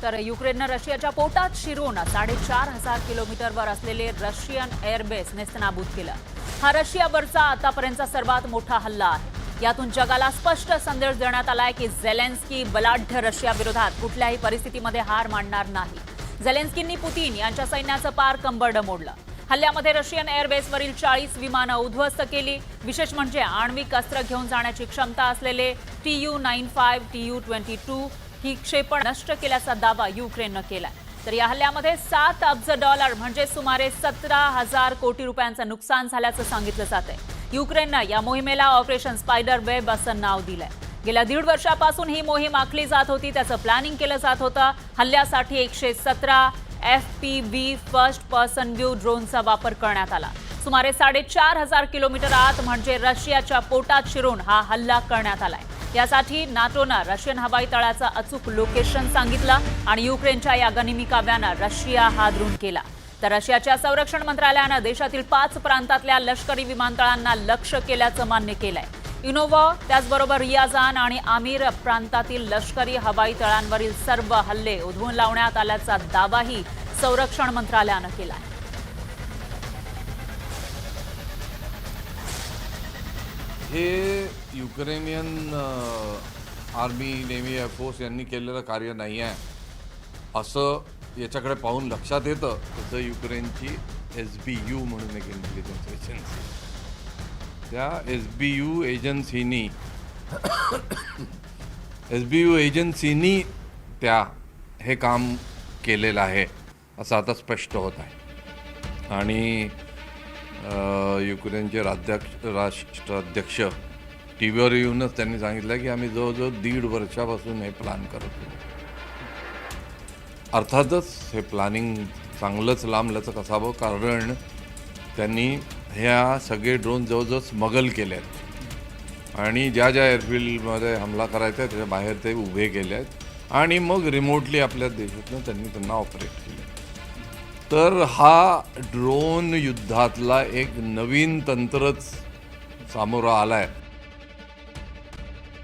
तर युक्रेननं रशियाच्या पोटात शिरून 4,500 किलोमीटरवर असलेले रशियन एअरबेस नेस्तनाबूत केलं. हा रशियावरचा आतापर्यंतचा सर्वात मोठा हल्ला आहे. यातून जगाला स्पष्ट संदेश देण्यात आलाय की झेलेन्स्की बलाढ्य रशियाविरोधात कुठल्याही परिस्थितीमध्ये हार मानणार नाही. झेलेन्स्कींनी पुतीन यांच्या सैन्याचं पार कंबरडं मोडलं. हल्ल्यामध्ये रशियन एअरबेसवरील 40 विमानं उद्ध्वस्त केली. विशेष म्हणजे आण्विक अस्त्र घेऊन जाण्याची क्षमता असलेले Tu-95, Tu-22 ही क्षेपण नष्ट केल्याचा दावा युक्रेननं केलाय. तर या हल्ल्यामध्ये 7 अब्ज डॉलर म्हणजे सुमारे 17,000 कोटी रुपयांचं नुकसान झाल्याचं सांगितलं जातंय. युक्रेननं या मोहिमेला ऑपरेशन स्पायडर वेब असं नाव दिलंय. गेल्या 1.5 वर्षापासून ही मोहीम आखली जात होती. त्याचं प्लॅनिंग केलं जात होतं. हल्ल्यासाठी 117 FPV फर्स्ट पर्सन व्ह्यू ड्रोनचा वापर करण्यात आला. सुमारे 4,500 किलोमीटर आत म्हणजे रशियाच्या पोटात शिरून हा हल्ला करण्यात आलाय. यासाठी नाटोनं रशियन हवाई तळाचं अचूक लोकेशन सांगितलं आणि युक्रेनच्या या गनिमी काव्यानं रशिया हादरून केला. तर रशियाच्या संरक्षण मंत्रालयानं देशातील 5 प्रांतातल्या लष्करी विमानतळांना लक्ष्य केल्याचं मान्य केलंय. इनोवा त्याचबरोबर रियाझान आणि आमिर प्रांतातील लष्करी हवाई तळांवरील सर्व हल्ले उधळून लावण्यात आल्याचा दावाही संरक्षण मंत्रालयानं केला. हे युक्रेनियन आर्मी, नेव्ही, एअरफोर्स यांनी केलेलं कार्य नाही आहे असं याच्याकडे पाहून लक्षात येतं. तसं युक्रेनची SBU म्हणून एक इंटेलिजन्स एजन्सी, त्या SBU एजन्सीनी हे काम केलेलं आहे असं आता स्पष्ट होत आहे. आणि युक्रेनचे राष्ट्राध्यक्ष टीव्हीवर येऊनच त्यांनी सांगितलं की आम्ही जवळजवळ 1.5 वर्षापासून हे प्लॅन करत होतो. अर्थातच हे प्लॅनिंग चांगलंच लांबलचक असावं, कारण त्यांनी ह्या सगळे ड्रोन जवळजवळ स्मगल केले आहेत आणि ज्या एअरफील्डमध्ये हमला करायचा आहे त्याच्या बाहेर ते उभे केले आहेत आणि मग रिमोटली आपल्या देशातनं त्यांना ऑपरेट केले. तर हा ड्रोन युद्धातला एक नवीन तंत्रच सामोरं आला आहे